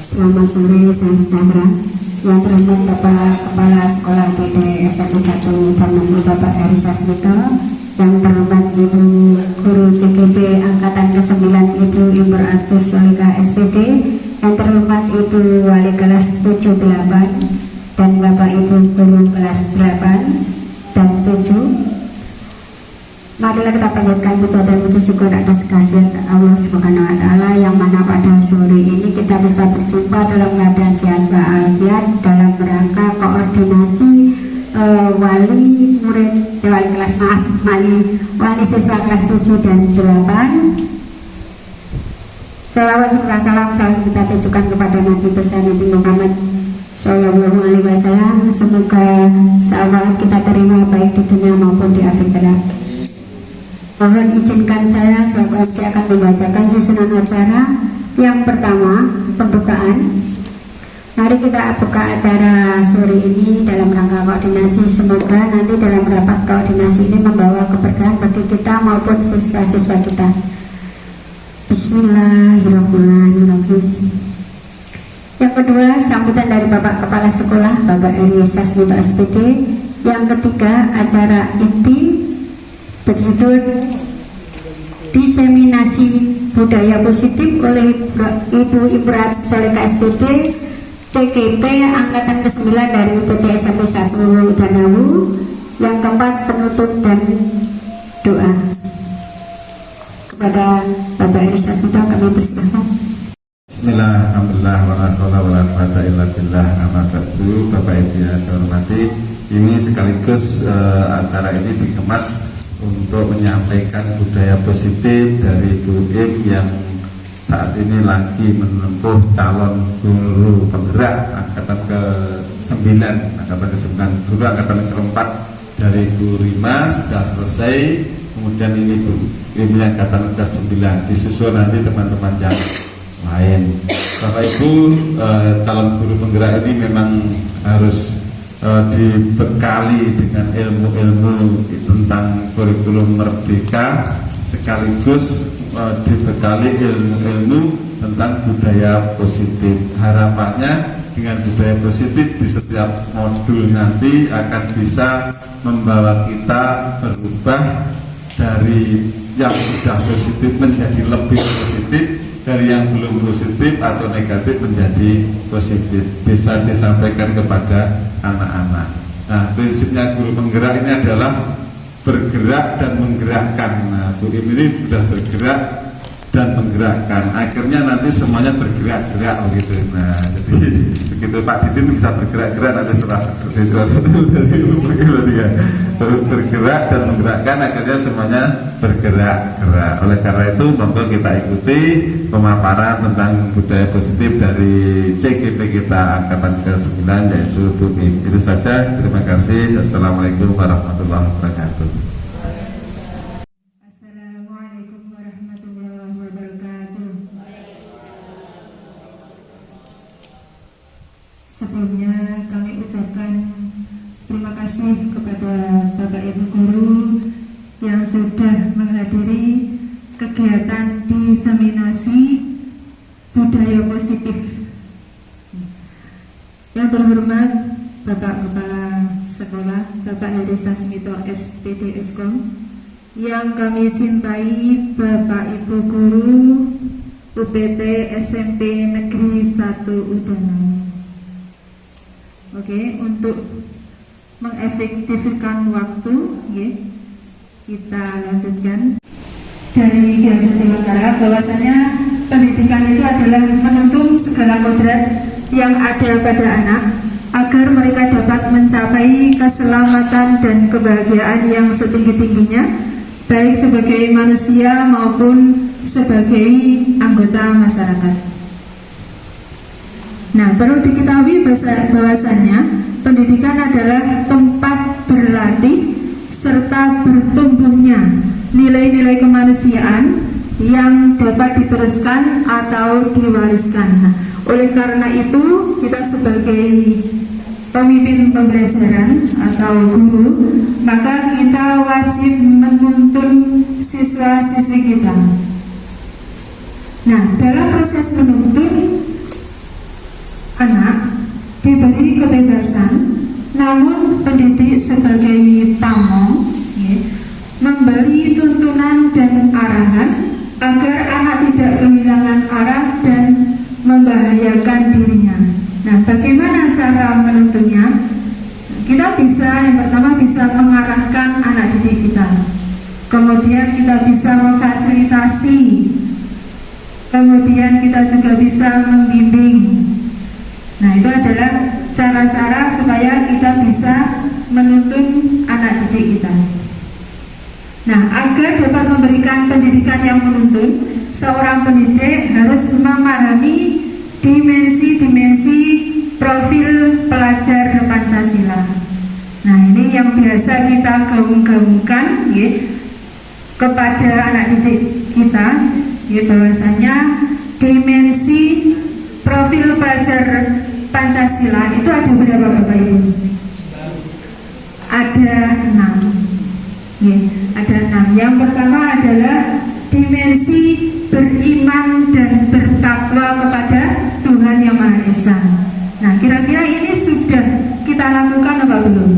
Selamat sore, salam sejahtera. Yang terhormat Bapak Kepala Sekolah PD SMP 1 Danamu Bapak Heri Sasmito, yang terhormat Ibu Guru CGP Angkatan ke-9 Ibu Imratus Solika SPD, yang terhormat Ibu Wali Kelas 78 dan Bapak Ibu Guru kelas 8 dan 7. Marilah kita panjatkan puja dan puji syukur atas kehadirat Allah Subhanahu wa Ta'ala, yang mana pada sore ini kita bisa berjumpa dalam keadaan sehat walafiat dalam rangka koordinasi wali murid wali kelas wali siswa kelas 7 dan 8. Salawat serta salam kita tujukan kepada Nabi besar Nabi Muhammad Sallallahu Alaihi Wasallam. Semoga salawat kita terima baik di dunia maupun di akhirat. Mohon izinkan saya selaku MC akan membacakan susunan acara. Yang pertama, pembukaan. Mari kita buka acara sore ini dalam rangka koordinasi. Semoga nanti dalam rapat koordinasi ini membawa keberkahan bagi kita maupun siswa-siswa kita. Bismillahirrahmanirrahim. Yang kedua, sambutan dari Bapak Kepala Sekolah Bapak Heri Sasmito SPD. Yang ketiga, acara inti berjudul Diseminasi Budaya Positif oleh Ibu Imratus Solika SPD CGP Angkatan ke-9 dari UPT SMP 1 Danamu. Yang keempat, penutup dan doa. Kepada Bapak Heri Sasmito kami persilahkan. Bismillahirrahmanirrahim. Bapak Ibu yang saya hormati, ini sekaligus acara ini dikemas untuk menyampaikan budaya positif dari Bu Im yang saat ini lagi menempuh calon guru penggerak angkatan ke-9, dulu angkatan ke-4 dari Bu Rima sudah selesai, kemudian ini Bu Im angkatan ke-9, disusul nanti teman-teman yang lain. Bapak Ibu, calon guru penggerak ini memang harus dibekali dengan ilmu-ilmu tentang kurikulum merdeka, sekaligus dibekali ilmu-ilmu tentang budaya positif. Harapannya dengan budaya positif di setiap modul nanti akan bisa membawa kita berubah dari yang sudah positif menjadi lebih positif, dari yang belum positif atau negatif menjadi positif, bisa disampaikan kepada anak-anak. Nah, prinsipnya guru penggerak ini adalah bergerak dan menggerakkan. Nah, Bu Im ini sudah bergerak dan menggerakkan, akhirnya nanti semuanya bergerak-gerak begitu. Nah, jadi begitu Pak di sini bisa bergerak-gerak, nanti setelah bergerak dan menggerakkan, akhirnya semuanya bergerak-gerak. Oleh karena itu, monggo kita ikuti pemaparan tentang budaya positif dari CGP kita angkatan ke-9 yaitu Bu Im. Itu saja, terima kasih. Assalamualaikum warahmatullahi wabarakatuh. Sebelumnya kami ucapkan terima kasih kepada Bapak Ibu Guru yang sudah menghadiri kegiatan diseminasi budaya positif. Yang terhormat Bapak Kepala Sekolah Bapak Heri Sasmito SPD Eskom, yang kami cintai Bapak Ibu Guru UPT SMP Negeri 1 Udana. Oke, untuk mengefektifkan waktu, ya, kita lanjutkan dari Ki Hajar Dewantara bahwasanya pendidikan itu adalah menuntun segala kodrat yang ada pada anak agar mereka dapat mencapai keselamatan dan kebahagiaan yang setinggi-tingginya, baik sebagai manusia maupun sebagai anggota masyarakat. Nah, perlu diketahui bahwasannya pendidikan adalah tempat berlatih serta bertumbuhnya nilai-nilai kemanusiaan yang dapat diteruskan atau diwariskan. Nah, oleh karena itu, kita sebagai pemimpin pembelajaran atau guru, maka kita wajib menuntun siswa-siswi kita. Nah, dalam proses menuntun anak diberi kebebasan, namun pendidik sebagai pamong memberi tuntunan dan arahan agar anak tidak kehilangan arah dan membahayakan dirinya. Nah, bagaimana cara menuntunnya? Kita bisa, yang pertama bisa mengarahkan anak didik kita. Kemudian kita bisa memfasilitasi. Kemudian kita juga bisa membimbing. Nah, itu adalah cara-cara supaya kita bisa menuntun anak didik kita. Nah, agar dapat memberikan pendidikan yang menuntun, seorang pendidik harus memahami dimensi-dimensi profil pelajar Pancasila. Nah, ini yang biasa kita gaung-gaungkan kepada anak didik kita, bahwasanya dimensi profil pelajar Pancasila itu ada berapa Bapak Ibu? Ada 6. Ada 6. Yang pertama adalah dimensi beriman dan bertakwa kepada Tuhan Yang Maha Esa. Nah, kira-kira ini sudah kita lakukan apa belum?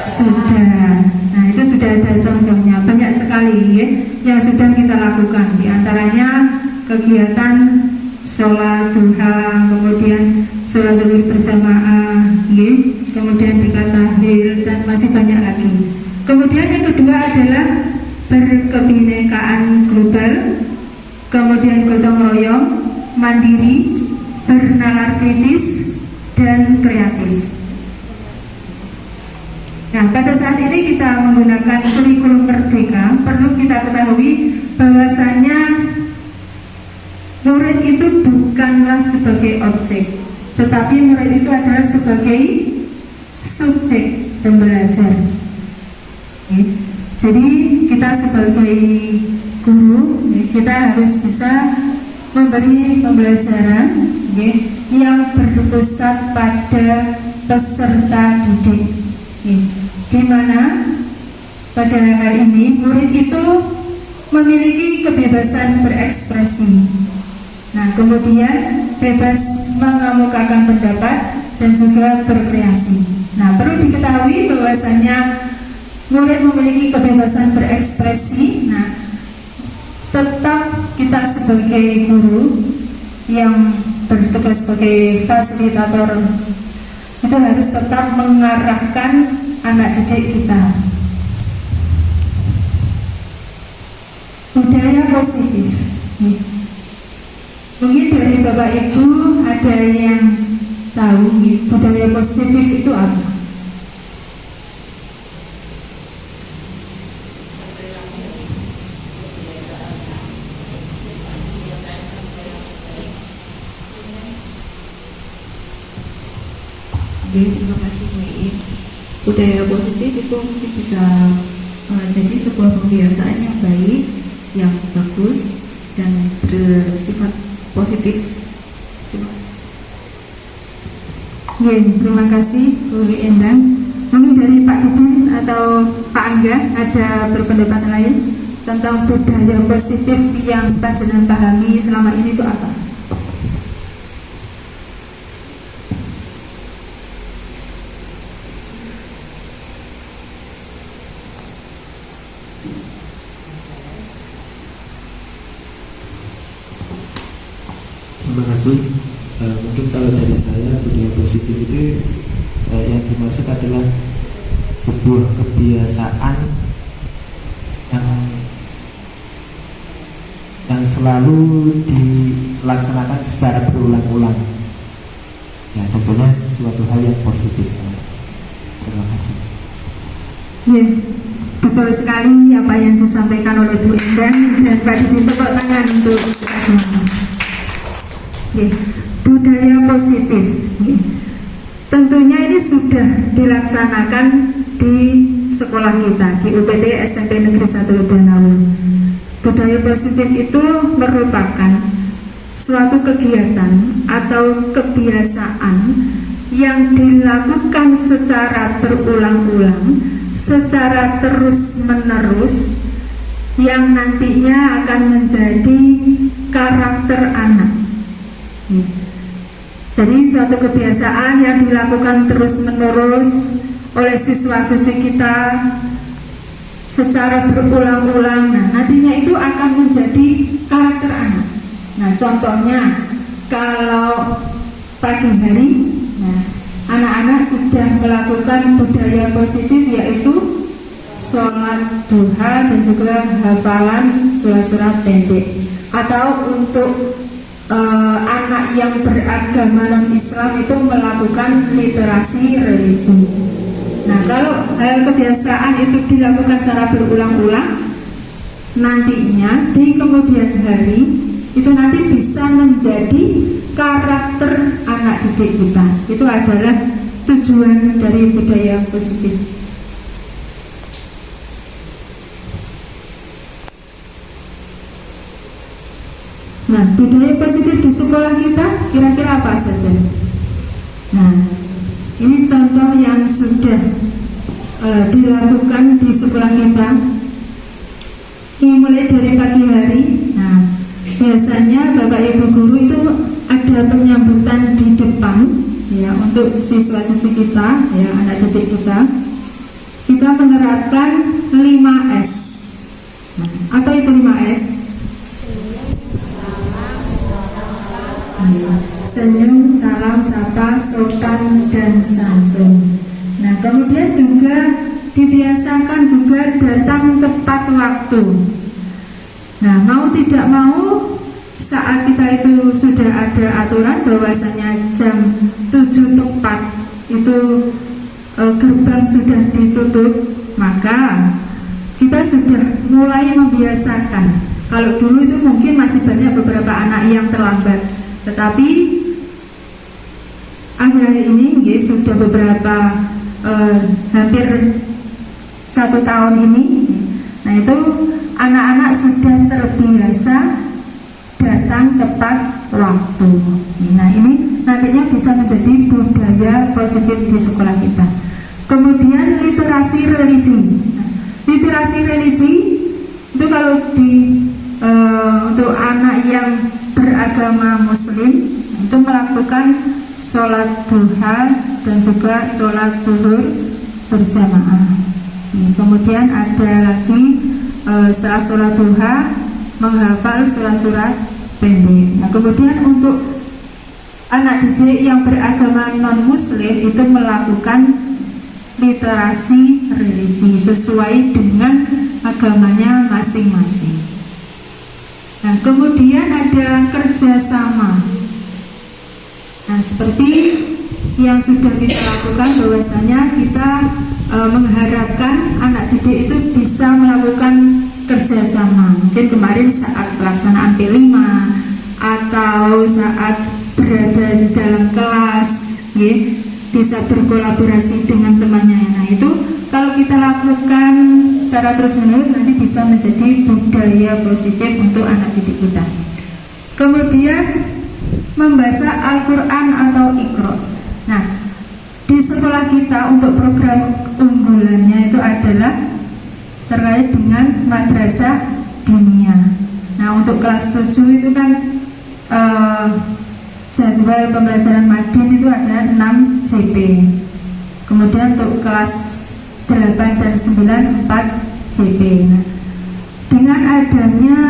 Sudah. Nah, itu sudah ada contohnya, banyak sekali yang sudah kita lakukan. Di antaranya kegiatan sholat duha, kemudian sholat zuhur berjamaah, kemudian dikatahlil, dan masih banyak lagi. Kemudian yang kedua adalah berkebinekaan global, kemudian gotong royong, mandiri, bernalar kritis, dan kreatif. Nah, pada saat ini kita menggunakan kurikulum merdeka, perlu kita ketahui bahwasanya murid itu bukanlah sebagai objek, tetapi murid itu adalah sebagai subjek pembelajar. Jadi kita sebagai guru, kita harus bisa memberi pembelajaran yang berpusat pada peserta didik, di mana pada hari ini murid itu memiliki kebebasan berekspresi. Nah, kemudian bebas mengemukakan pendapat dan juga berkreasi. Nah, perlu diketahui bahwasanya murid memiliki kebebasan berekspresi. Nah, tetap kita sebagai guru yang bertugas sebagai fasilitator itu harus tetap mengarahkan anak didik kita. Budaya positif. Mungkin dari Bapak Ibu ada yang tahu budaya positif itu apa? Jadi terima kasih Bu Iin. Budaya positif itu mungkin bisa jadi sebuah kebiasaan yang baik, yang bagus, dan bersifat positif. Terima kasih Bu Endang. Mungkin dari Pak Didin atau Pak Angga ada berpendapat lain tentang budaya positif yang panjenengan pahami selama ini itu apa? Terima kasih. Mungkin kalau dari saya budaya positif itu yang dimaksud adalah sebuah kebiasaan yang selalu dilaksanakan secara berulang-ulang. Ya, tentunya suatu hal yang positif. Terima kasih. Ya, betul sekali apa yang disampaikan oleh Bu Endang dan Pak Didin. Tepuk tangan untuk kita semua. Budaya positif tentunya ini sudah dilaksanakan di sekolah kita di UPT SMP Negeri 1 Danau. Budaya positif itu merupakan suatu kegiatan atau kebiasaan yang dilakukan secara berulang-ulang, secara terus-menerus, yang nantinya akan menjadi karakter anak. Jadi suatu kebiasaan yang dilakukan terus-menerus oleh siswa-siswi kita secara berulang-ulang. Nah, nantinya itu akan menjadi karakter anak. Nah, contohnya kalau pagi hari, nah, anak-anak sudah melakukan budaya positif, yaitu sholat duha dan juga hafalan surat-surat pendek. Atau untuk anak yang beragama non-Islam itu melakukan literasi religi. Nah, kalau hal kebiasaan itu dilakukan secara berulang-ulang, nantinya di kemudian hari itu nanti bisa menjadi karakter anak didik kita. Itu adalah tujuan dari budaya positif. Nah, budaya positif di sekolah kita kira-kira apa saja? Nah, ini contoh yang sudah dilakukan di sekolah kita. Ini mulai dari pagi hari. Nah, biasanya Bapak Ibu guru itu ada penyambutan di depan, ya, untuk siswa-siswi kita, ya, anak didik kita. Kita menerapkan 5S. Nah, apa itu 5S? Senyum, salam, sapa, sopan, dan santun. Nah, kemudian juga dibiasakan juga datang tepat waktu. Nah, mau tidak mau, saat kita itu sudah ada aturan bahwasanya jam 7 tepat itu gerbang sudah ditutup, maka kita sudah mulai membiasakan. Kalau dulu itu mungkin masih banyak beberapa anak yang terlambat, tetapi akhir-akhir ini sudah beberapa hampir 1 tahun ini, nah itu anak-anak sudah terbiasa datang tepat waktu. Nah, ini nantinya bisa menjadi budaya positif di sekolah kita. Kemudian literasi religi. Literasi religi itu kalau untuk anak yang beragama Muslim itu melakukan sholat duha dan juga sholat zuhur berjamaah. Kemudian ada lagi setelah sholat duha menghafal surat-surat pendek. Nah, kemudian untuk anak didik yang beragama non-Muslim itu melakukan literasi religi sesuai dengan agamanya masing-masing. Nah, kemudian ada kerjasama. Nah, seperti yang sudah kita lakukan, bahwasanya kita mengharapkan anak didik itu bisa melakukan kerjasama. Mungkin kemarin saat pelaksanaan P5 atau saat berada di dalam kelas, ya, bisa berkolaborasi dengan temannya. Nah, itu kalau kita lakukan secara terus-menerus nanti bisa menjadi budaya positif untuk anak didik kita. Kemudian membaca Al-Quran atau Iqra. Nah, di sekolah kita untuk program unggulannya itu adalah terkait dengan madrasah dunia. Nah, untuk kelas 7 itu kan jadwal pembelajaran madin itu ada 6 JP. Kemudian untuk kelas 8 dan 9 4 JP. Nah, dengan adanya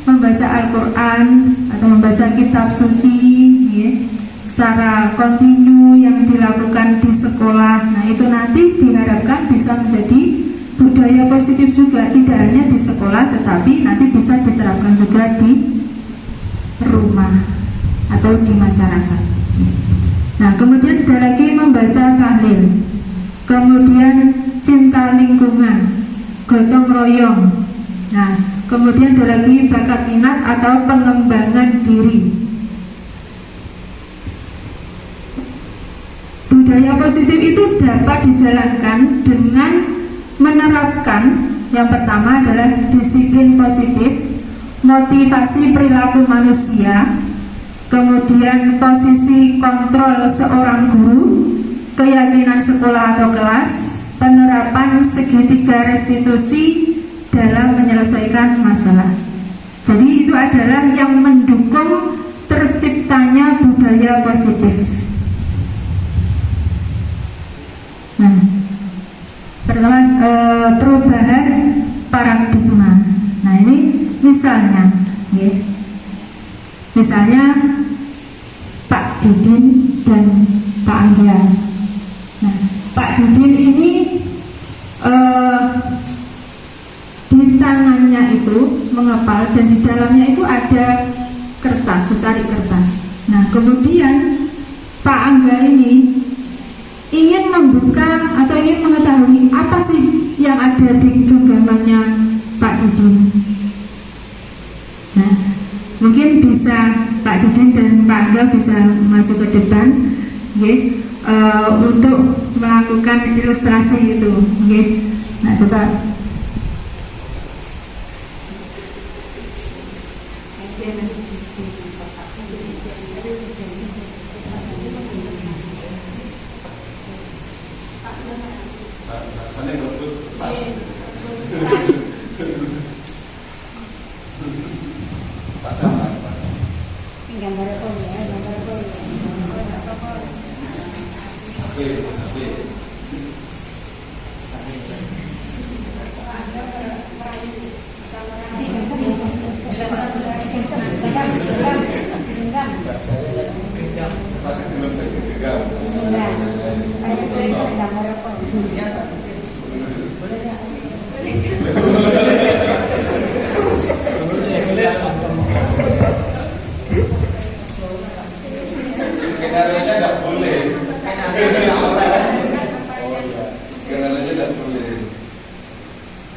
membaca Al-Quran atau membaca kitab suci, ya, secara kontinu yang dilakukan di sekolah, nah itu nanti diharapkan bisa menjadi budaya positif juga, tidak hanya di sekolah tetapi nanti bisa diterapkan juga di rumah atau di masyarakat. Nah, kemudian ada lagi membaca tahlil, kemudian cinta lingkungan, gotong royong. Nah, kemudian ada lagi bakat minat atau pengembangan diri. Budaya positif itu dapat dijalankan dengan menerapkan, yang pertama adalah disiplin positif, motivasi perilaku manusia, kemudian posisi kontrol seorang guru, keyakinan sekolah atau kelas, penerapan segitiga restitusi dalam menyelesaikan masalah. Jadi itu adalah yang mendukung tercipta terciptanya budaya positif. Nah, pertama perubahan paradigma. Nah ini misalnya, ya. Misalnya Pak Didin dan Pak Angga. Nah, Pak Didin ini di tangannya itu mengepal dan di dalamnya itu ada kertas, secari kertas. Nah, kemudian Pak Angga ini ingin membuka atau ingin mengetahui apa sih yang ada di genggamannya Pak Didin. Nah, mungkin bisa Pak Didin dan Pak Angga bisa maju ke depan, okay, untuk melakukan ilustrasi itu. Okay. Nah, coba.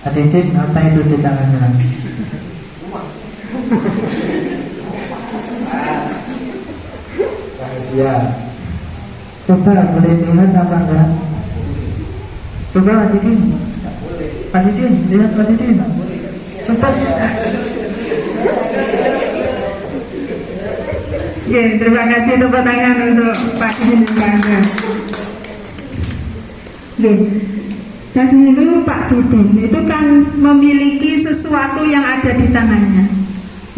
Pak Didin, apa itu di tangannya? Rahasia. Coba boleh lihat apa enggak? Coba Pak Didin. Pak Didin, lihat Pak Didin. Cepat. Ya, terima kasih tepuk tangan untuk Pak Didin dan Pak Angga. Tadi itu Pak Didin itu kan memiliki sesuatu yang ada di tangannya.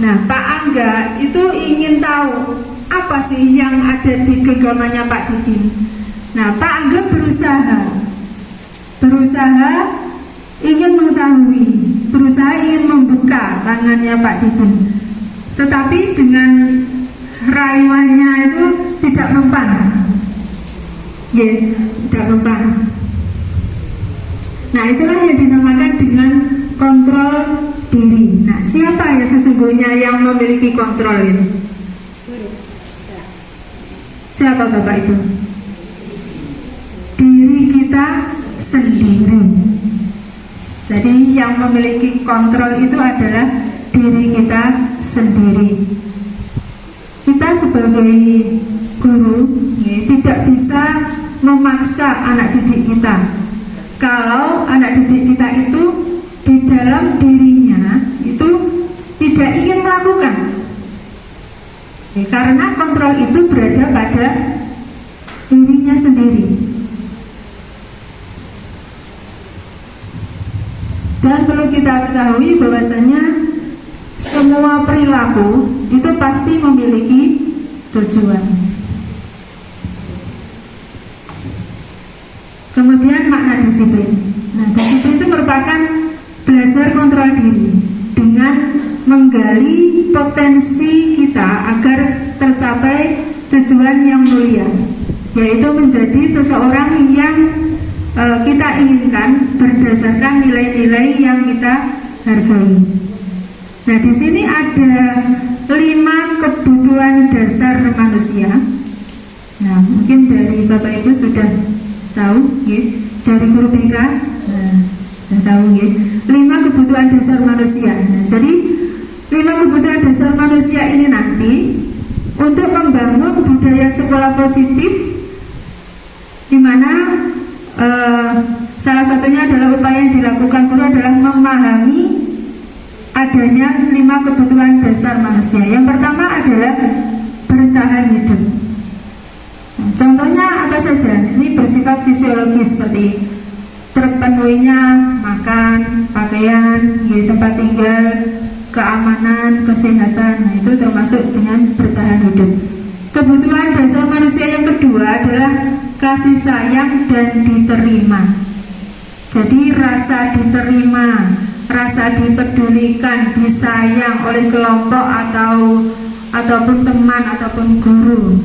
Nah, Pak Angga itu ingin tahu apa sih yang ada di genggamannya Pak Didin. Nah, Pak Angga berusaha ingin mengetahui, berusaha ingin membuka tangannya Pak Didin. Tetapi dengan rayuannya itu tidak mempan. Ya, tidak mempan. Nah, itulah yang dinamakan dengan kontrol diri. Nah, siapa ya sesungguhnya yang memiliki kontrol ini? Siapa Bapak Ibu? Diri kita sendiri. Jadi yang memiliki kontrol itu adalah diri kita sendiri. Kita sebagai guru ya, tidak bisa memaksa anak didik kita. Kalau anak didik kita itu di dalam dirinya itu tidak ingin melakukan, ya, karena kontrol itu berada pada dirinya sendiri. Dan perlu kita ketahui bahwasanya semua perilaku itu pasti memiliki tujuan. Kemudian makna disiplin. Nah, disiplin itu merupakan belajar kontrol diri dengan menggali potensi kita agar tercapai tujuan yang mulia, yaitu menjadi seseorang yang kita inginkan berdasarkan nilai-nilai yang kita hargai. Nah, di sini ada 5 kebutuhan dasar manusia. Nah, mungkin dari Bapak Ibu sudah tahu, ya, dari guru BK, sudah tahu, ya, 5 kebutuhan dasar manusia. Nah, jadi 5 kebutuhan dasar manusia ini nanti untuk membangun budaya sekolah positif, di mana salah satunya adalah upaya yang dilakukan guru adalah memahami adanya 5 kebutuhan dasar manusia. Yang pertama adalah bertahan hidup. Contohnya apa saja? Ini bersifat fisiologis seperti terpenuhinya makan, pakaian, tempat tinggal, keamanan, kesehatan. Nah, itu termasuk dengan bertahan hidup. Kebutuhan dasar manusia yang kedua adalah kasih sayang dan diterima. Jadi rasa diterima, rasa dipedulikan, disayang oleh kelompok ataupun teman ataupun guru.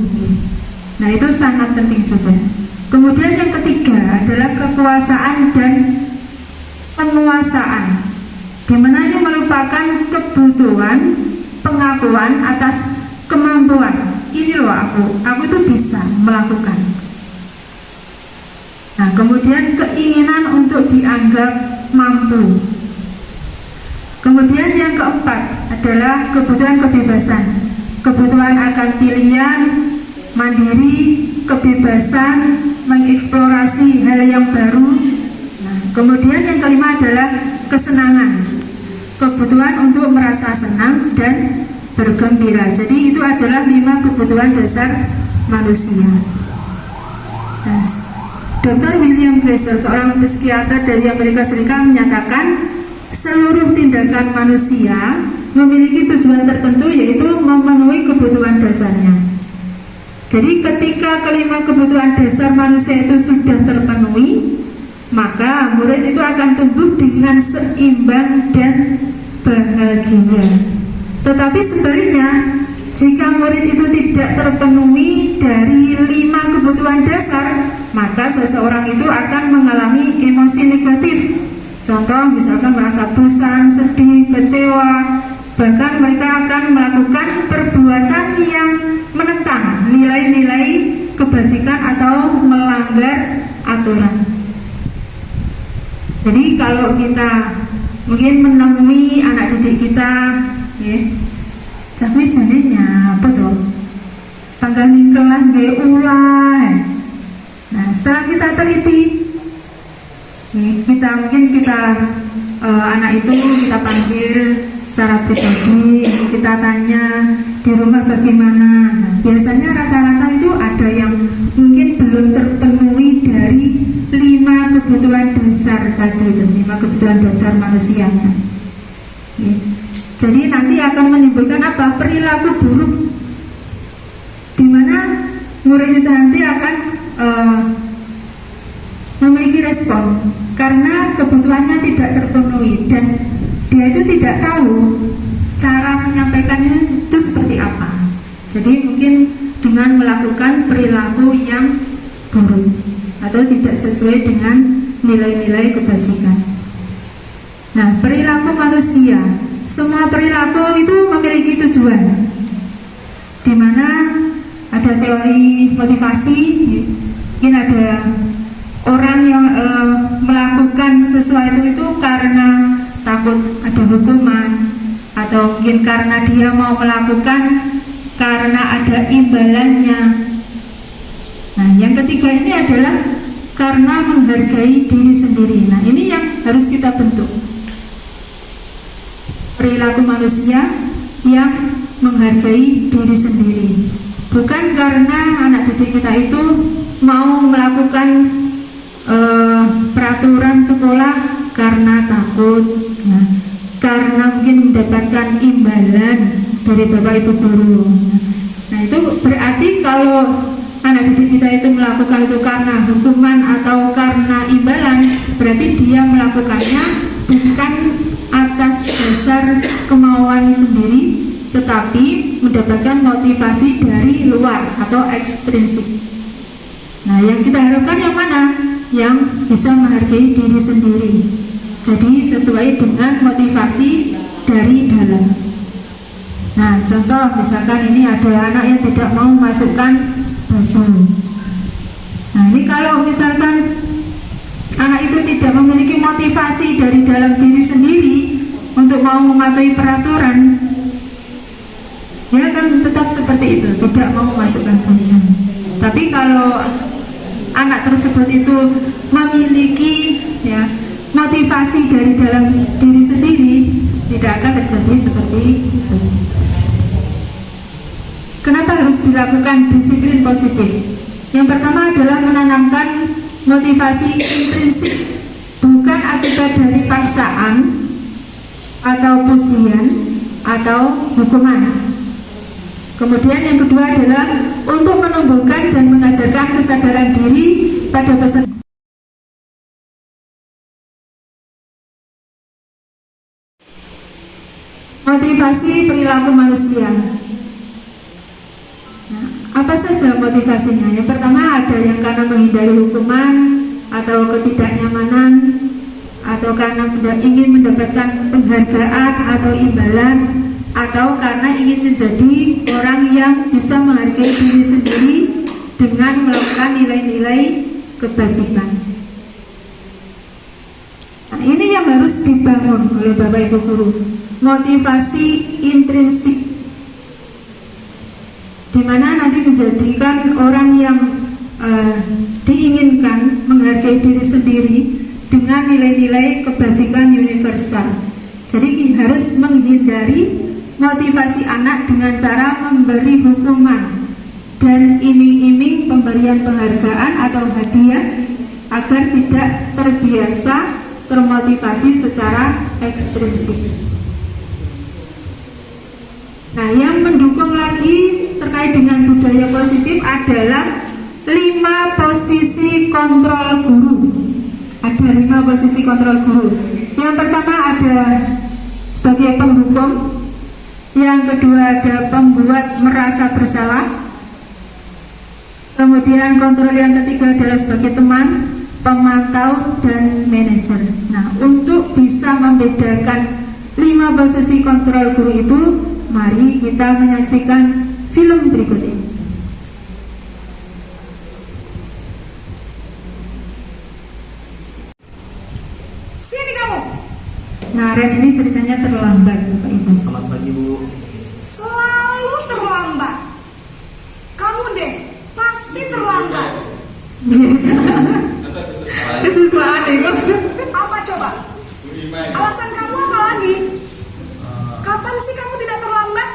Nah, itu sangat penting juga. Kemudian yang ketiga adalah kekuasaan dan penguasaan, di mana ini merupakan kebutuhan pengakuan atas kemampuan. Ini loh aku itu bisa melakukan. Nah, kemudian keinginan untuk dianggap mampu. Kemudian yang keempat adalah kebutuhan kebebasan, kebutuhan akan pilihan, mandiri, kebebasan, mengeksplorasi hal yang baru. Nah, kemudian yang kelima adalah kesenangan, kebutuhan untuk merasa senang dan bergembira. Jadi itu adalah 5 kebutuhan dasar manusia. Nah, Dr. William Glasser, seorang psikiater dari Amerika Serikat, menyatakan seluruh tindakan manusia memiliki tujuan tertentu, yaitu memenuhi kebutuhan dasarnya. Jadi ketika kelima kebutuhan dasar manusia itu sudah terpenuhi, maka murid itu akan tumbuh dengan seimbang dan bahagia. Tetapi sebaliknya, jika murid itu tidak terpenuhi dari 5 kebutuhan dasar, maka seseorang itu akan mengalami emosi negatif. Contoh, misalkan merasa bosan, sedih, kecewa, bahkan mereka akan melakukan perbuatan yang menentang nilai-nilai kebajikan atau melanggar aturan. Jadi kalau kita mungkin menemui anak didik kita, ya, tapi jadinya apa tuh? Tanggalin kelas gaya ulah. Nah, setelah kita teliti, kita anak itu kita panggil secara pribadi, kita tanya di rumah bagaimana. Nah, biasanya rata-rata itu ada yang mungkin belum terpenuhi dari 5 kebutuhan dasar tadi itu, 5 kebutuhan dasar manusianya. Ya. Jadi nanti akan menimbulkan apa? Perilaku buruk, di mana murid itu nanti akan memiliki respon karena kebutuhannya tidak terpenuhi dan dia itu tidak tahu cara menyampaikannya itu seperti apa. Jadi mungkin dengan melakukan perilaku yang buruk atau tidak sesuai dengan nilai-nilai kebajikan. Nah, perilaku manusia, semua perilaku itu memiliki tujuan, di mana ada teori motivasi. Mungkin ada orang yang melakukan sesuatu itu karena takut ada hukuman, atau mungkin karena dia mau melakukan karena ada imbalannya. Nah, yang ketiga ini adalah karena menghargai diri sendiri. Nah, ini yang harus kita bentuk, perilaku manusia yang menghargai diri sendiri, bukan karena anak didik kita itu mau melakukan peraturan sekolah karena takut, nah, karena mungkin mendapatkan imbalan dari bapak ibu guru. Nah, itu berarti kalau anak didik kita itu melakukan itu karena hukuman atau karena imbalan, berarti dia melakukannya bukan atas dasar kemauan sendiri, tetapi mendapatkan motivasi dari luar atau ekstrinsik. Nah, yang kita harapkan yang mana? Yang bisa menghargai diri sendiri. Jadi sesuai dengan motivasi dari dalam. Nah, contoh misalkan ini ada anak yang tidak mau masukkan baju. Nah, ini kalau misalkan anak itu tidak memiliki motivasi dari dalam diri sendiri untuk mau mematuhi peraturan, dia akan tetap seperti itu, tidak mau masukkan baju. Tapi kalau anak tersebut itu memiliki motivasi dari dalam diri sendiri, tidak akan terjadi seperti itu. Kenapa harus dilakukan disiplin positif? Yang pertama adalah menanamkan motivasi intrinsik, bukan akibat dari paksaan atau pujian, atau hukuman. Kemudian yang kedua adalah untuk menumbuhkan dan mengajarkan kesadaran diri pada peserta. Motivasi perilaku manusia. Nah, apa saja motivasinya? Yang pertama ada yang karena menghindari hukuman atau ketidaknyamanan, atau karena ingin mendapatkan penghargaan atau imbalan, atau karena ingin menjadi orang yang bisa menghargai diri sendiri dengan melakukan nilai-nilai kebajikan. Nah, ini yang harus dibangun oleh Bapak Ibu guru. Motivasi intrinsik, di mana nanti menjadikan orang yang diinginkan menghargai diri sendiri dengan nilai-nilai kebajikan universal. Jadi harus menghindari motivasi anak dengan cara memberi hukuman dan iming-iming pemberian penghargaan atau hadiah agar tidak terbiasa termotivasi secara ekstrinsik. Nah, yang mendukung lagi terkait dengan budaya positif adalah 5 posisi kontrol guru. Ada 5 posisi kontrol guru. Yang pertama ada sebagai penghukum, yang kedua ada pembuat merasa bersalah, kemudian kontrol yang ketiga adalah sebagai teman, pemantau, dan manajer. Nah, untuk bisa membedakan 5 posisi kontrol guru itu, mari kita menyaksikan film berikut ini. Sini kamu. Nah, Ren ini ceritanya terlambat, Bapak Ibu. Selamat pagi, Bu. Selalu terlambat. Kamu deh pasti terlambat. Kesusahan Ibu. Apa coba? Alasan kamu apa lagi? Kapan sih kamu tidak terlambat?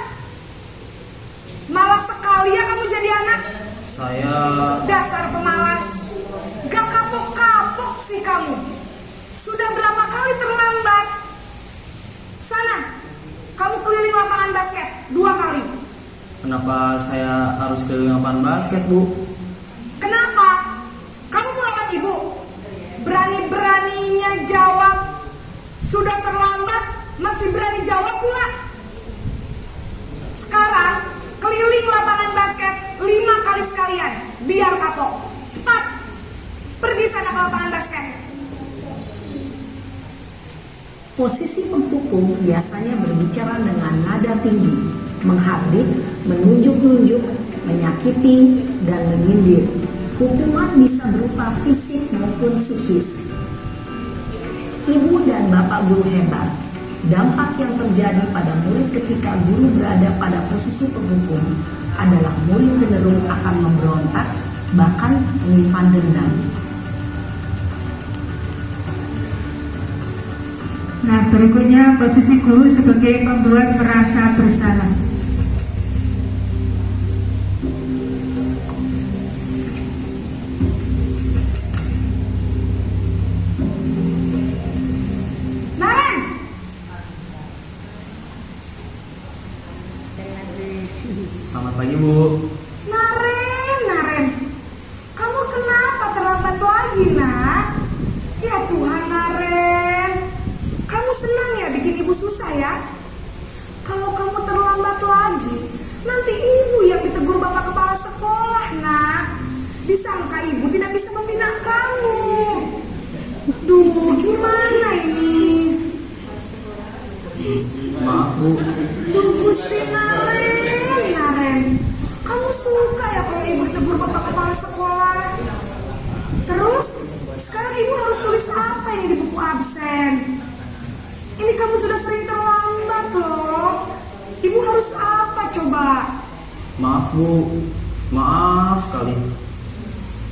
Malas sekali ya kamu jadi anak. Saya Dasar pemalas. Gak kapok-kapok sih kamu. Sudah berapa kali terlambat? Sana, kamu keliling lapangan basket 2 kali. Kenapa saya harus keliling lapangan basket, Bu? Kenapa? Kamu melawan ibu. Berani-beraninya jawab. Sudah terlambat, masih berani jawab pula. Sekarang, keliling lapangan basket 5 kali sekalian. Biar kapok. Cepat. Pergi sana ke lapangan basket. Posisi penghukum biasanya berbicara dengan nada tinggi, menghardik, menunjuk-nunjuk, menyakiti, dan menyindir. Hukuman bisa berupa fisik maupun psikis. Ibu dan bapak guru hebat. Dampak yang terjadi pada murid ketika guru berada pada posisi penghukum adalah murid cenderung akan memberontak, bahkan menyimpan dendam. Nah, berikutnya posisi guru sebagai pembuat merasa bersalah. Naren, Selamat pagi, Bu. Naren, kamu kenapa terlambat lagi, nak? Ya Tuhan, Naren, kamu senang ya bikin ibu susah ya? Kalau kamu terlambat lagi, nanti ibu yang ditegur bapak kepala sekolah, nak. Disangka ibu tidak bisa membina kamu. Duh, gimana ini? Maaf, Bu. Duh, Gusti Naren, kamu suka ya kalau ibu ditegur bapak kepala sekolah? Terus, sekarang ibu harus tulis apa ini di buku absen? Ini kamu sudah sering terlambat loh. Ibu harus apa coba? Maaf, Bu. Maaf sekali.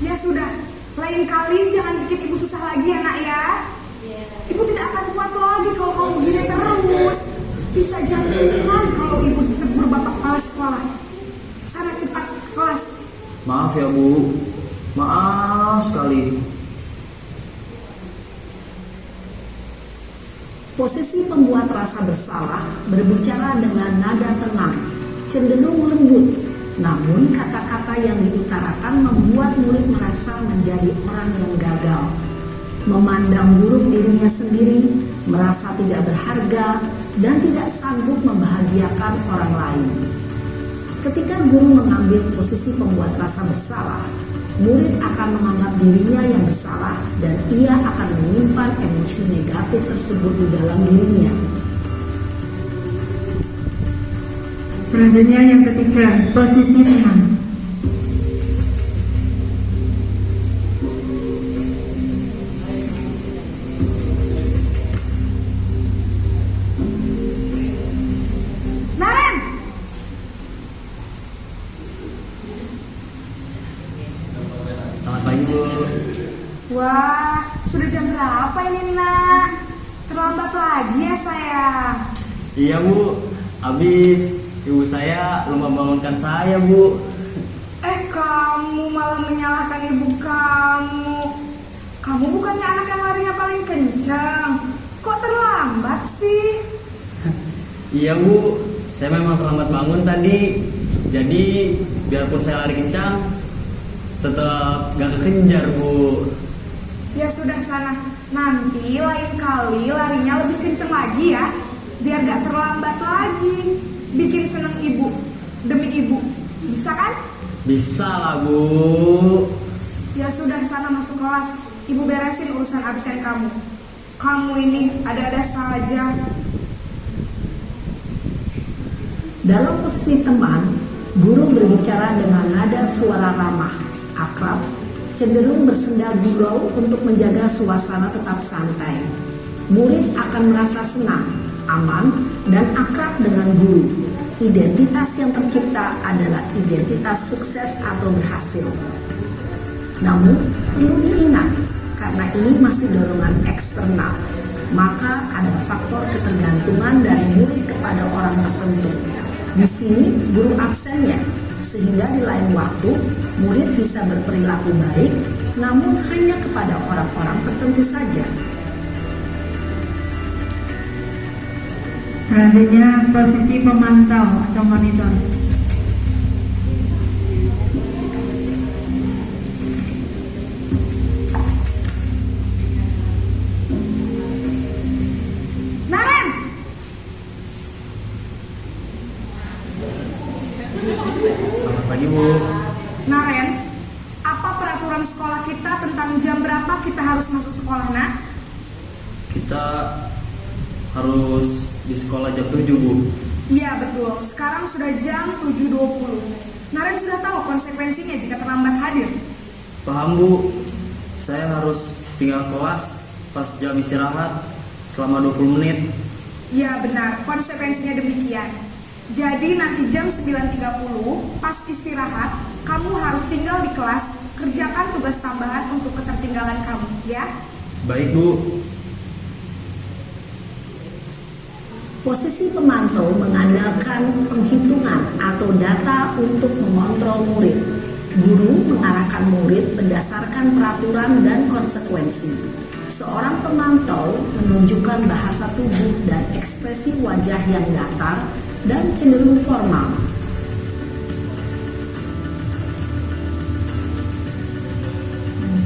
Ya sudah, lain kali jangan bikin ibu susah lagi ya, nak ya. Ibu tidak akan kuat lagi kalau kamu begini terus. Bisa jantungan kalau ibu ditegur bapak kepala sekolah. Sana cepat ke kelas. Maaf ya, Bu. Maaf sekali. Posisi pembuat rasa bersalah berbicara dengan nada tenang, cenderung lembut, namun kata-kata yang diutarakan membuat murid merasa menjadi orang yang gagal, memandang buruk dirinya sendiri, merasa tidak berharga, dan tidak sanggup membahagiakan orang lain. Ketika guru mengambil posisi pembuat rasa bersalah, murid akan menganggap dirinya yang bersalah dan ia akan menyimpan emosi negatif tersebut di dalam dirinya. Selanjutnya yang ketiga, posisi teman. Naren, Selamat pagi Bu. wah, sudah jam berapa ini nak? Terlambat lagi ya sayang. Iya Bu, habis ibu saya lupa bangunkan saya Bu. Kamu malah menyalahkan ibu kamu. Kamu bukannya anak yang larinya paling kencang. Kok terlambat sih? Iya Bu, saya memang terlambat bangun tadi. Jadi biarpun saya lari kencang, tetap gak kekejar Bu. Ya sudah sana. Nanti lain kali larinya lebih kencang lagi ya. Biar gak terlambat lagi. Bikin seneng ibu. Demi ibu. Bisa kan? Bisa lah Bu. Ya sudah sana masuk kelas. Ibu beresin urusan absen kamu. Kamu ini ada-ada saja. Dalam posisi teman, guru berbicara dengan nada suara ramah, akrab, cenderung bersenda gurau untuk menjaga suasana tetap santai. Murid akan merasa senang, aman, dan akrab dengan guru. Identitas yang tercipta adalah identitas sukses atau berhasil. Namun, perlu diingat, karena ini masih dorongan eksternal, maka ada faktor ketergantungan dari murid kepada orang tertentu. Di sini, guru absennya, sehingga di lain waktu, murid bisa berperilaku baik, namun hanya kepada orang-orang tertentu saja. Selanjutnya posisi pemantau atau monitor. Naren! Selamat pagi Bu. Naren, apa peraturan sekolah kita tentang jam berapa kita harus masuk sekolah, nak? Kita harus di sekolah jam 7 Bu. Iya betul, sekarang sudah jam 7.20. Naren sudah tahu konsekuensinya jika terlambat hadir. Paham Bu. Saya harus tinggal kelas pas jam istirahat selama 20 menit. Iya benar, konsekuensinya demikian. Jadi nanti jam 9.30 pas istirahat, kamu harus tinggal di kelas, kerjakan tugas tambahan untuk ketertinggalan kamu, ya? Baik Bu. Posisi pemantau mengandalkan penghitungan atau data untuk mengontrol murid. Guru mengarahkan murid berdasarkan peraturan dan konsekuensi. Seorang pemantau menunjukkan bahasa tubuh dan ekspresi wajah yang datar dan cenderung formal.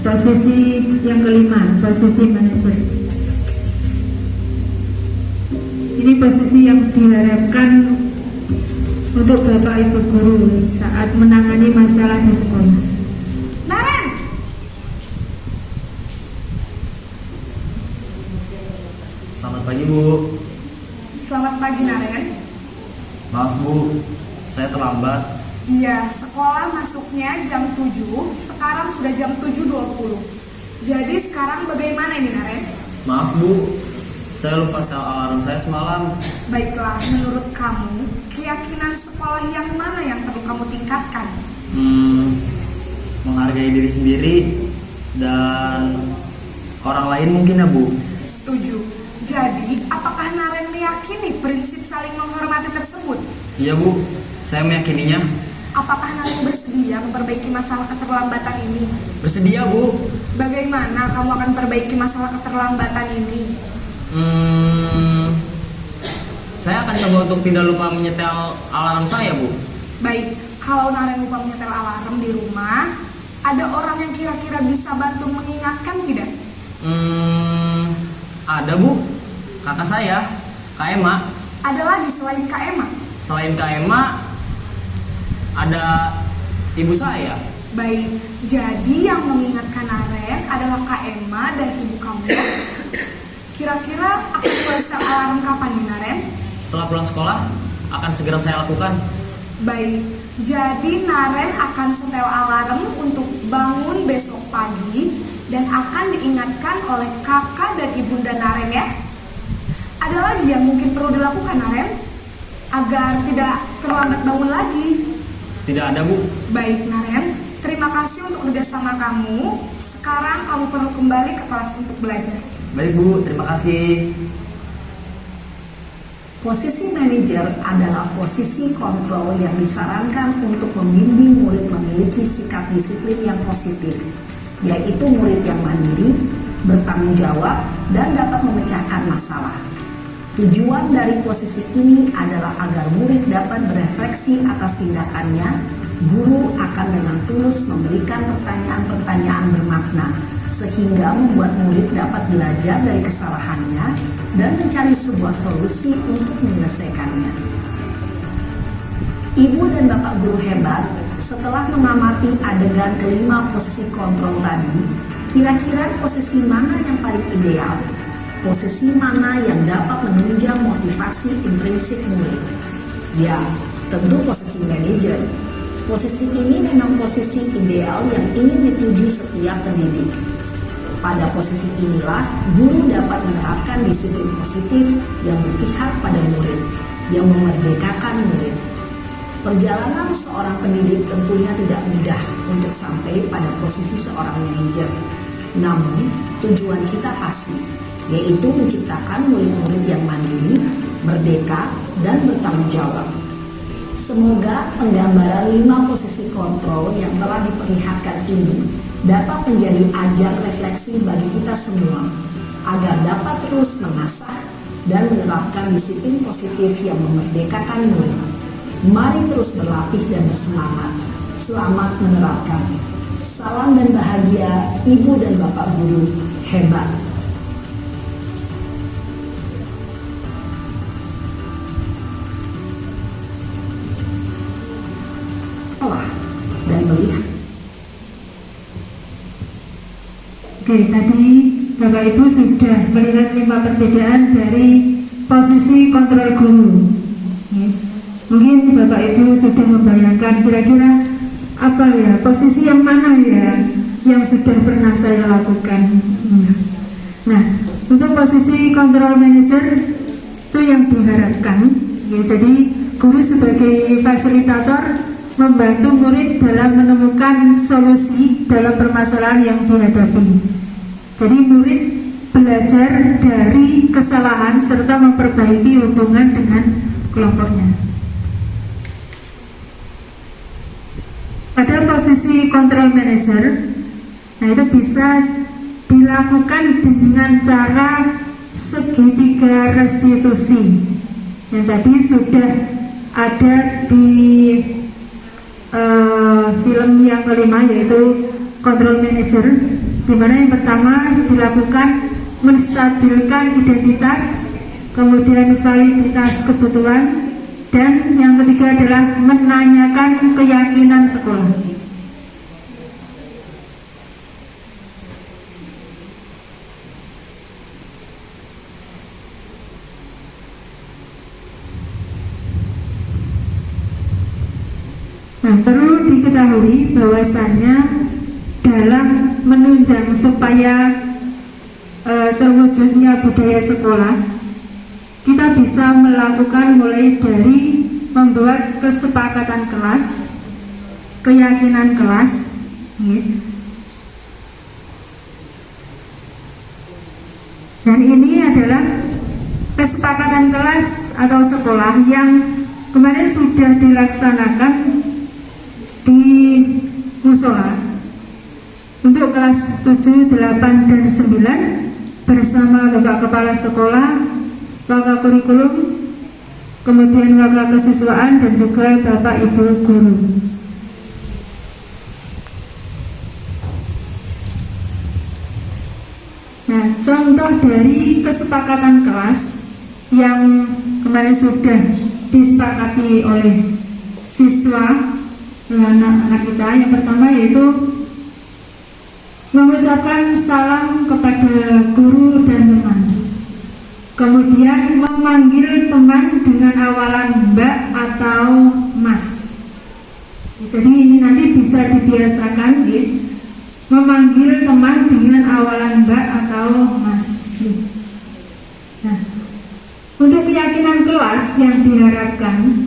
Posisi yang kelima, posisi manajer. Ini posisi yang diharapkan untuk Bapak Ibu Guru saat menangani masalah di sekolah. Naren! Selamat pagi Bu. Selamat pagi Naren. Maaf Bu, saya terlambat. Iya, sekolah masuknya jam 7, sekarang sudah jam 7.20. Jadi sekarang bagaimana ini Naren? Maaf Bu, saya lupa setel alarm saya semalam. Baiklah, menurut kamu, keyakinan sekolah yang mana yang perlu kamu tingkatkan? Menghargai diri sendiri dan orang lain mungkin ya Bu. Setuju. Jadi, apakah Naren meyakini prinsip saling menghormati tersebut? Iya Bu, saya meyakininya. Apakah Naren bersedia memperbaiki masalah keterlambatan ini? Bersedia Bu. Bagaimana kamu akan perbaiki masalah keterlambatan ini? saya akan coba untuk tidak lupa menyetel alarm saya, Bu. Baik, kalau Naren lupa menyetel alarm di rumah, ada orang yang kira-kira bisa bantu mengingatkan tidak? Ada, Bu. Kakak saya, Kak Emma. Ada lagi selain Kak Emma? Selain Kak Emma, ada ibu saya. Baik, jadi yang mengingatkan Naren adalah Kak Emma dan ibu kamu. Kira-kira akan mulai setel alarm kapan nih, Naren? Setelah pulang sekolah, akan segera saya lakukan. Baik, jadi Naren akan setel alarm untuk bangun besok pagi dan akan diingatkan oleh kakak dan ibunda Naren ya. Ada lagi yang mungkin perlu dilakukan, Naren, agar tidak terlambat bangun lagi? Tidak ada, Bu. Baik, Naren, terima kasih untuk kerjasama kamu. Sekarang kamu perlu kembali ke kelas untuk belajar. Baik, Bu. Terima kasih. Posisi manajer adalah posisi kontrol yang disarankan untuk membimbing murid memiliki sikap disiplin yang positif, yaitu murid yang mandiri, bertanggung jawab, dan dapat memecahkan masalah. Tujuan dari posisi ini adalah agar murid dapat berefleksi atas tindakannya. Guru akan dengan tulus memberikan pertanyaan-pertanyaan bermakna, sehingga membuat murid dapat belajar dari kesalahannya dan mencari sebuah solusi untuk menyelesaikannya. Ibu dan Bapak guru hebat, setelah mengamati adegan kelima posisi kontrol tadi, kira-kira posisi mana yang paling ideal? Posisi mana yang dapat menunjang motivasi intrinsik murid? Ya, tentu posisi manajer. Posisi ini memang posisi ideal yang ingin dituju setiap pendidik. Pada posisi inilah, guru dapat menerapkan disiplin positif yang berpihak pada murid, yang memerdekakan murid. Perjalanan seorang pendidik tentunya tidak mudah untuk sampai pada posisi seorang manajer. Namun, tujuan kita pasti, yaitu menciptakan murid-murid yang mandiri, merdeka, dan bertanggung jawab. Semoga penggambaran 5 posisi kontrol yang telah diperlihatkan ini dapat menjadi ajang refleksi bagi kita semua, agar dapat terus mengasah dan menerapkan disiplin positif yang memerdekakan murid. Mari terus berlatih dan bersemangat. Selamat menerapkan. Salam dan bahagia Ibu dan Bapak guru hebat. Dan melihat. Oke, tadi Bapak Ibu sudah melihat 5 perbedaan dari posisi kontrol guru. Oke. Mungkin Bapak Ibu sudah membayangkan kira-kira apa ya, posisi yang mana ya yang sudah pernah saya lakukan. Nah, untuk posisi kontrol manager itu yang diharapkan ya, jadi guru sebagai fasilitator membantu murid dalam menemukan solusi dalam permasalahan yang dihadapi. Jadi murid belajar dari kesalahan serta memperbaiki hubungan dengan kelompoknya. Pada posisi control manager, nah itu bisa dilakukan dengan cara segitiga restitusi yang tadi sudah ada di film yang kelima, yaitu control manager, di mana yang pertama dilakukan menstabilkan identitas, kemudian validitas kebutuhan, dan yang ketiga adalah menanyakan keyakinan sekolah. Nah, perlu diketahui bahwasannya dalam menunjang supaya terwujudnya budaya sekolah, kita bisa melakukan mulai dari membuat kesepakatan kelas, keyakinan kelas, dan ini adalah kesepakatan kelas atau sekolah yang kemarin sudah dilaksanakan di musola untuk kelas 7, 8, dan 9 bersama Bapak Kepala Sekolah, Bapak Kurikulum, kemudian wakil kesiswaan, dan juga Bapak Ibu guru. Nah, contoh dari kesepakatan kelas yang kemarin sudah disepakati oleh siswa anak-anak kita, yang pertama yaitu mengucapkan salam kepada guru dan teman, kemudian memanggil teman dengan awalan Mbak atau Mas. Jadi ini nanti bisa dibiasakan ya, memanggil teman dengan awalan Mbak atau Mas. Nah, untuk keyakinan kelas yang diharapkan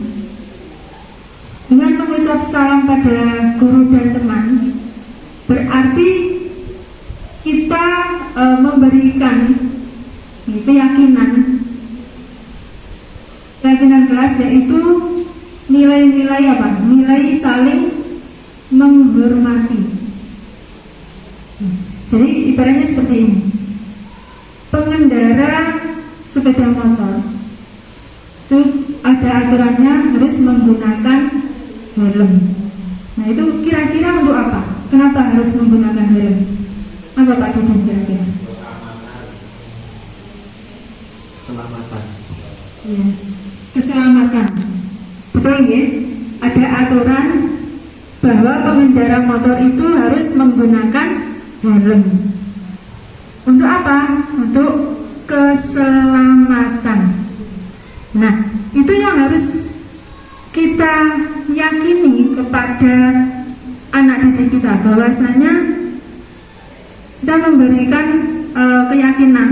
dengan mengucap salam pada guru dan teman, berarti kita memberikan keyakinan kelas, yaitu nilai-nilai apa? Nilai saling menghormati. Jadi ibaratnya seperti ini. Pengendara sepeda motor itu ada aturannya, harus menggunakan helm. Nah, itu kira-kira untuk apa? Kenapa harus menggunakan helm? Apa Pak Dudin kira-kira? Keselamatan. Ya, keselamatan. Betul ya? Ada aturan bahwa pengendara motor itu harus menggunakan helm. Untuk apa? Untuk keselamatan. Nah, itu yang harus kita yakini kepada anak didik kita, bahwasanya kita memberikan keyakinan,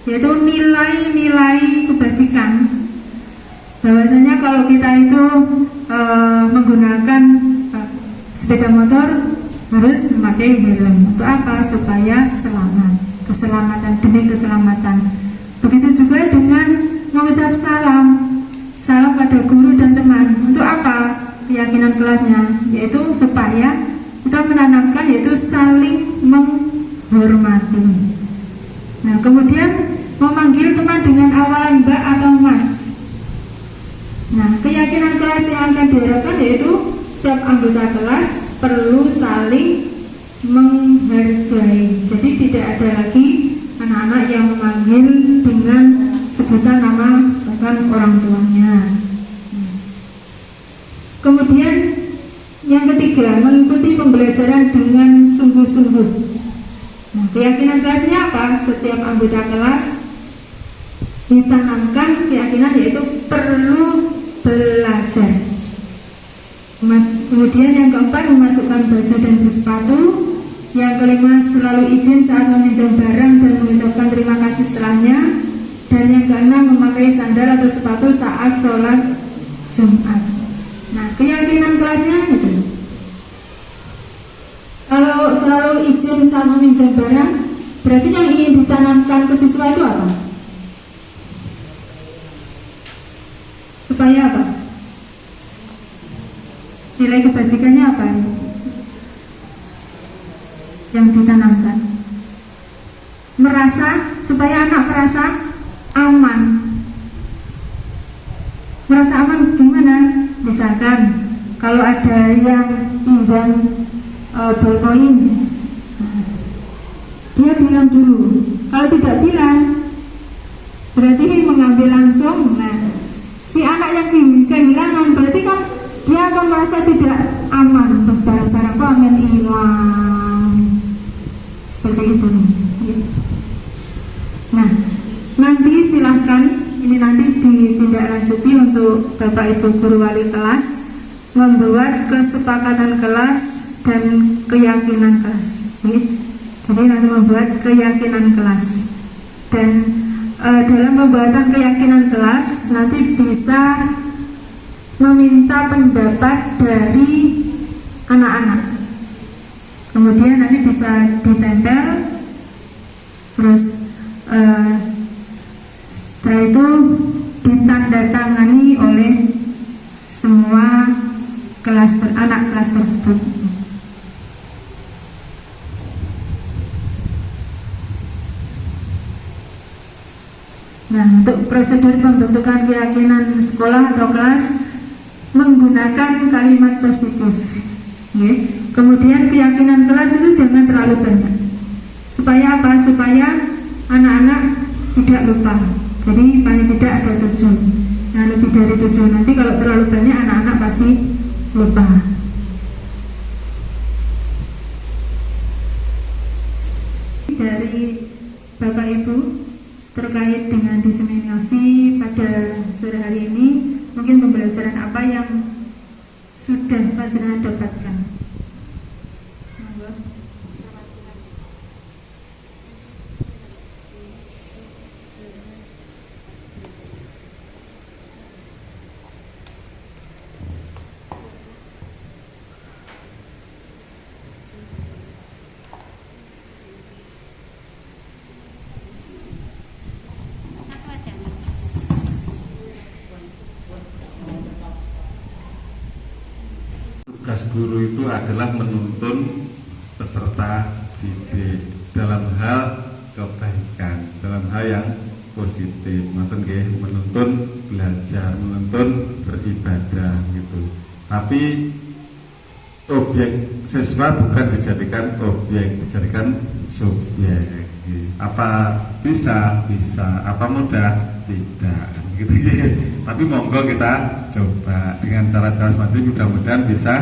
yaitu nilai-nilai kebajikan, bahwasanya kalau kita itu menggunakan sepeda motor harus memakai helm. Untuk apa? Supaya selamat, keselamatan, demi keselamatan. Begitu juga dengan mengucap salam pada guru dan teman. Untuk apa? Keyakinan kelasnya, yaitu supaya kita menanamkan, yaitu saling menghormati. Nah, kemudian memanggil teman dengan awalan Mbak atau Mas. Nah, keyakinan kelas yang akan diharapkan yaitu setiap anggota kelas perlu saling menghargai. Jadi tidak ada lagi anak-anak yang memanggil dengan sebutan nama misalkan orang tuanya. Kemudian yang ketiga, mengikuti pembelajaran dengan sungguh-sungguh. Nah, keyakinan kelasnya apa? Setiap anggota kelas ditanamkan keyakinan yaitu perlu belajar. Kemudian yang keempat, memasukkan baju dan bersepatu. Yang kelima, selalu izin saat meminjam barang dan mengucapkan terima kasih setelahnya. Dan yang keenam, memakai sandal atau sepatu saat sholat Jumat. Nah, keyakinan kelasnya itu. Kalau selalu izin saat meminjam barang, berarti yang ingin ditanamkan ke siswa itu apa? Supaya apa? Nilai kebajikannya apa? Yang ditanamkan, supaya anak merasa aman. Merasa aman gimana? Misalkan kalau ada yang pinjam ballpoint, dia bilang dulu. Kalau tidak bilang, berarti mengambil langsung. Nah, si anak yang kehilangan berarti kan dia akan merasa tidak aman. Barang-barang kok akan hilang, seperti itu. Nah, nanti silahkan, ini nanti ditindaklanjuti untuk Bapak Ibu guru wali kelas membuat kesepakatan kelas dan keyakinan kelas. Jadi nanti membuat keyakinan kelas, dan dalam pembuatan keyakinan kelas nanti bisa meminta pendapat dari anak-anak. Kemudian nanti bisa ditempel, terus setelah itu ditandatangani oleh semua anak kelas tersebut. Nah, untuk prosedur pembentukan keyakinan sekolah atau kelas menggunakan kalimat positif. Oke. Kemudian keyakinan kelas itu jangan terlalu banyak. Supaya apa? Supaya anak-anak tidak lupa. Jadi paling tidak ada 7. Nah, lebih dari 7. Nanti kalau terlalu banyak anak-anak pasti lupa. Dari Bapak Ibu terkait dengan diseminasi pada sore hari ini, mungkin pembelajaran apa yang sudah panjenengan dapatkan? Tugas guru itu adalah menuntun peserta didik dalam hal kebaikan, dalam hal yang positif, menuntun belajar, menuntun beribadah gitu. Tapi objek siswa bukan dijadikan objek, dijadikan subjek. Apa bisa, apa mudah, tidak gitu. Tapi monggo kita coba dengan cara-cara semacam ini, mudah-mudahan bisa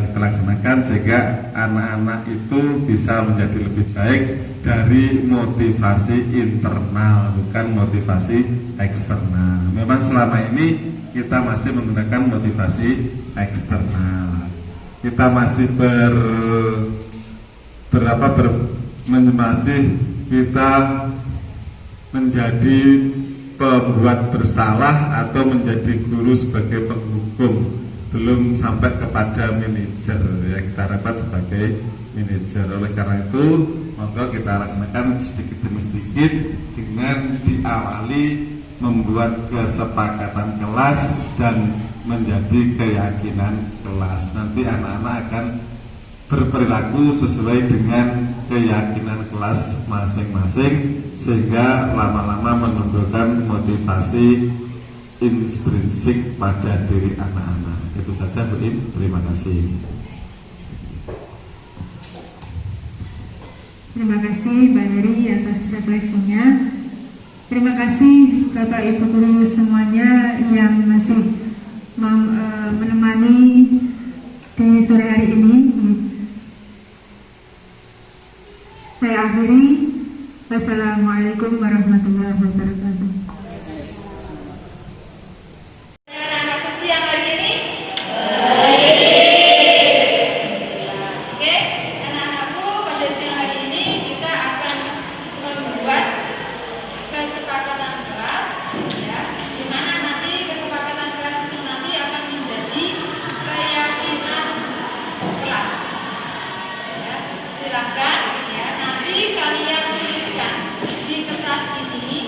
kita laksanakan sehingga anak-anak itu bisa menjadi lebih baik dari motivasi internal, bukan motivasi eksternal. Memang selama ini kita masih menggunakan motivasi eksternal. Kita masih masih kita menjadi pembuat bersalah atau menjadi guru sebagai penghukum, belum sampai kepada manajer ya, kita harapkan sebagai manajer. Oleh karena itu maka kita laksanakan sedikit demi sedikit dengan diawali membuat kesepakatan kelas dan menjadi keyakinan kelas. Nanti anak-anak akan berperilaku sesuai dengan keyakinan kelas masing-masing sehingga lama-lama menumbuhkan motivasi intrinsik pada diri anak-anak. Itu saja Bu Im, terima kasih. Terima kasih Mbak Neri atas refleksinya. Terima kasih Bapak Ibu guru semuanya yang masih menemani di sore hari ini. Saya akhiri. Wassalamualaikum warahmatullahi wabarakatuh. Anak-anakku siang hari ini? Oke, anak-anakku pada siang hari ini kita akan membuat kesepakatan kelas ya, di mana nanti kesepakatan kelas itu nanti akan menjadi keyakinan kelas ya. Silakan ya, nanti kalian tuliskan di kertas ini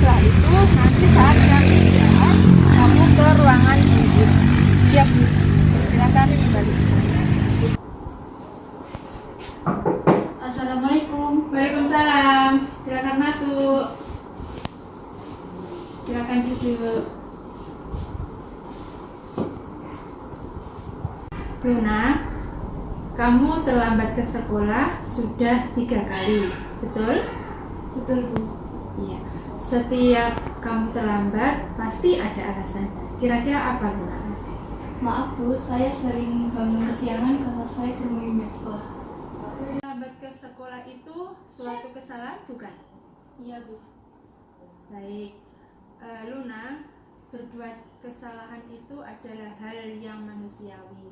Setelah itu nanti saat jam 3 kamu ke ruangan ibu. Siap Bu? Silakan kembali. Assalamualaikum. Waalaikumsalam. Silakan masuk. Silakan duduk. Luna, kamu terlambat ke sekolah sudah 3 kali, betul? Betul Bu. Iya. Setiap kamu terlambat pasti ada alasan. Kira-kira apa Luna? Maaf Bu, saya sering bangun kesiangan karena saya bermain medsos. Terlambat ke sekolah itu suatu kesalahan bukan? Iya Bu. Baik, Luna, berbuat kesalahan itu adalah hal yang manusiawi.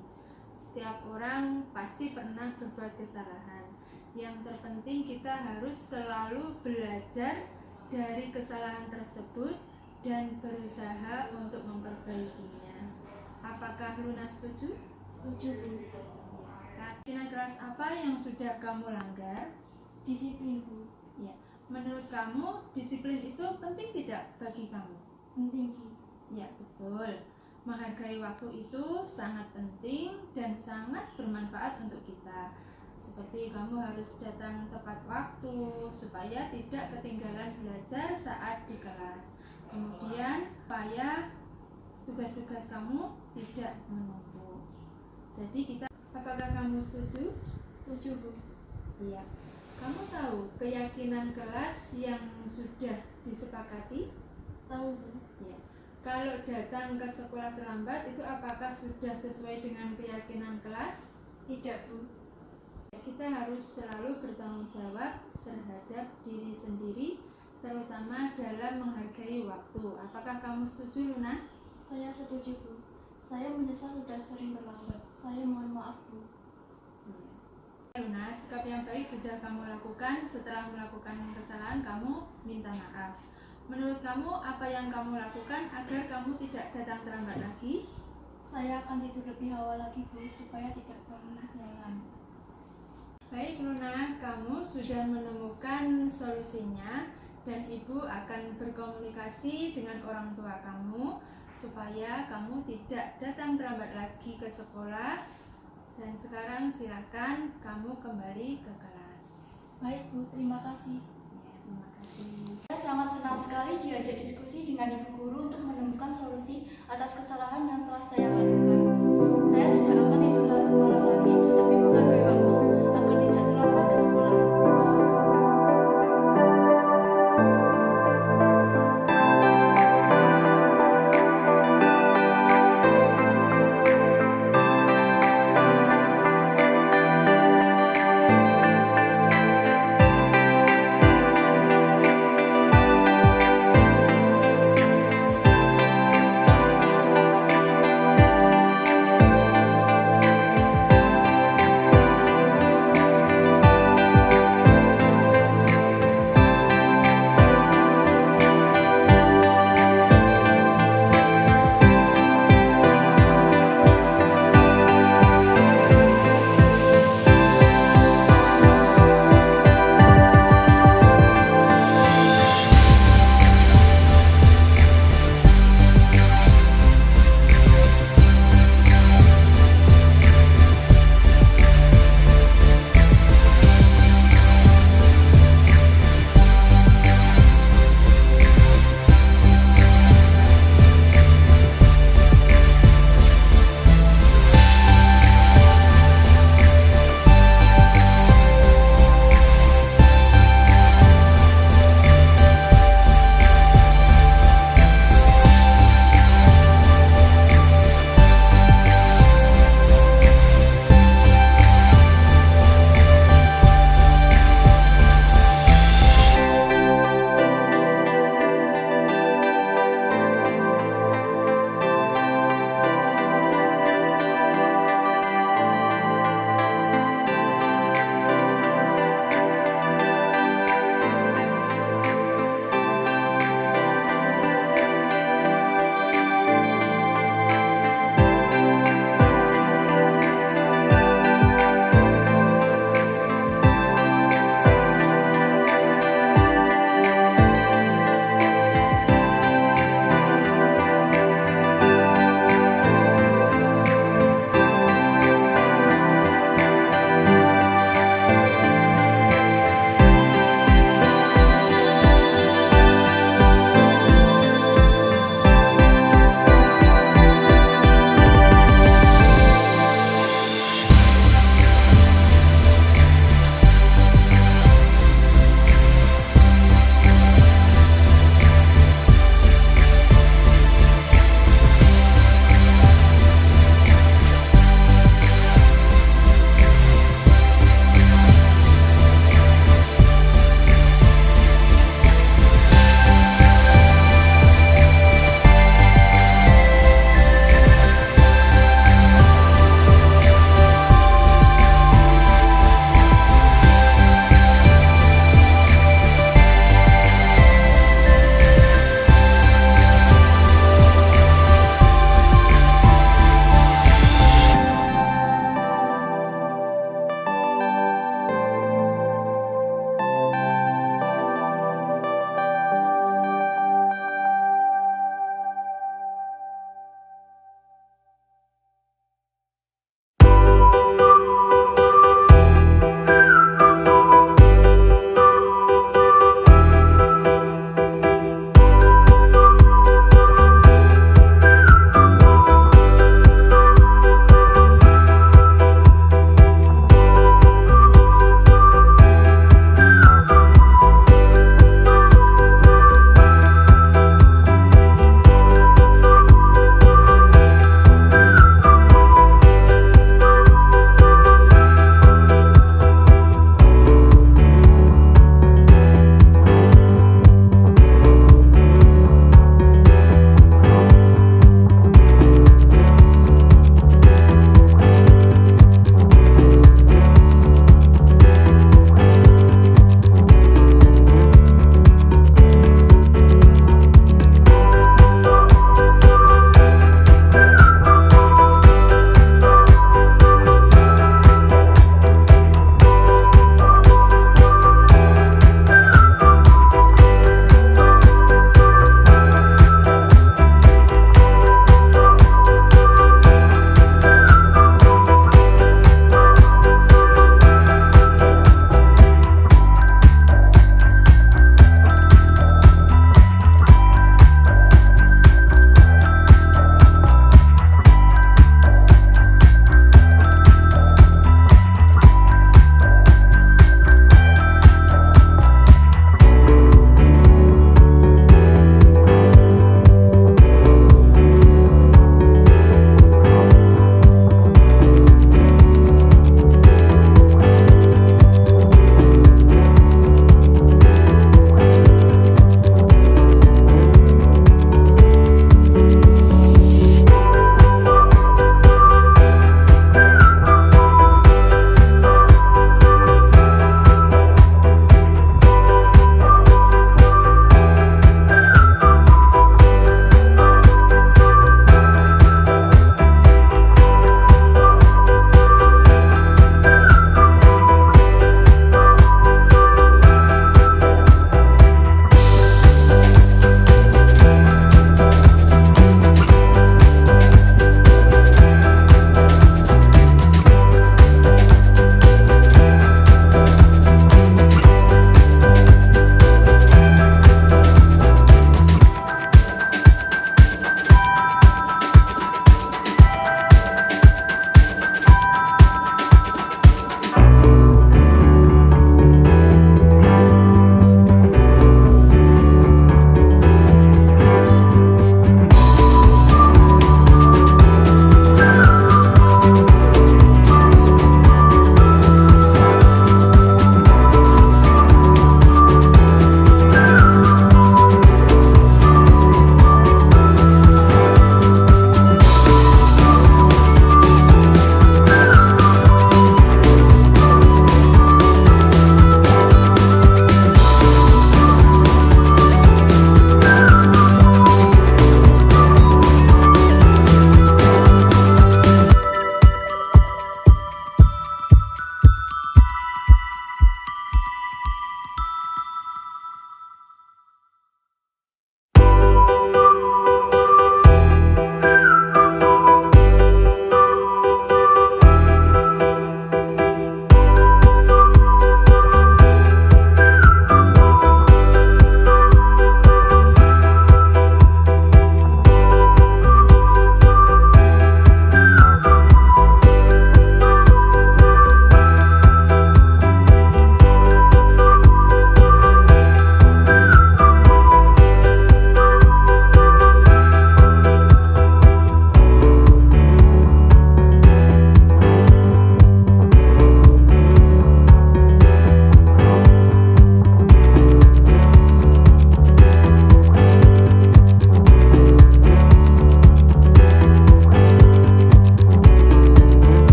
Setiap orang pasti pernah berbuat kesalahan. Yang terpenting kita harus selalu belajar dari kesalahan tersebut dan berusaha untuk memperbaikinya. Apakah Luna setuju? Setuju Bu. Keyakinan keras apa yang sudah kamu langgar? Disiplin Bu. Ya. Menurut kamu, disiplin itu penting tidak bagi kamu? Penting Bu. Ya, betul. Menghargai waktu itu sangat penting dan sangat bermanfaat untuk kita. Seperti kamu harus datang tepat waktu supaya tidak ketinggalan belajar saat di kelas. Kemudian, supaya tugas-tugas kamu tidak menumpuk. Jadi kita, apakah kamu setuju? Setuju Bu. Iya. Kamu tahu keyakinan kelas yang sudah disepakati? Tahu Bu. Ya. Kalau datang ke sekolah terlambat itu apakah sudah sesuai dengan keyakinan kelas? Tidak Bu. Kita harus selalu bertanggung jawab terhadap diri sendiri, terutama dalam menghargai waktu. Apakah kamu setuju Luna? Saya setuju Bu. Saya menyesal sudah sering terlambat. Saya mohon maaf Bu. Luna, sikap yang baik sudah kamu lakukan. Setelah melakukan kesalahan, kamu minta maaf. Menurut kamu, apa yang kamu lakukan agar kamu tidak datang terlambat lagi? Saya akan tidur lebih awal lagi Bu, supaya tidak bangun kesiangan. Baik Luna, kamu sudah menemukan solusinya dan ibu akan berkomunikasi dengan orang tua kamu supaya kamu tidak datang terlambat lagi ke sekolah. Dan sekarang silakan kamu kembali ke kelas. Baik Bu, terima kasih. Ya, terima kasih. Saya sangat senang sekali diajak diskusi dengan Ibu Guru untuk menemukan solusi atas kesalahan yang telah saya lakukan. Saya tidak akan tidur malam lagi, tetapi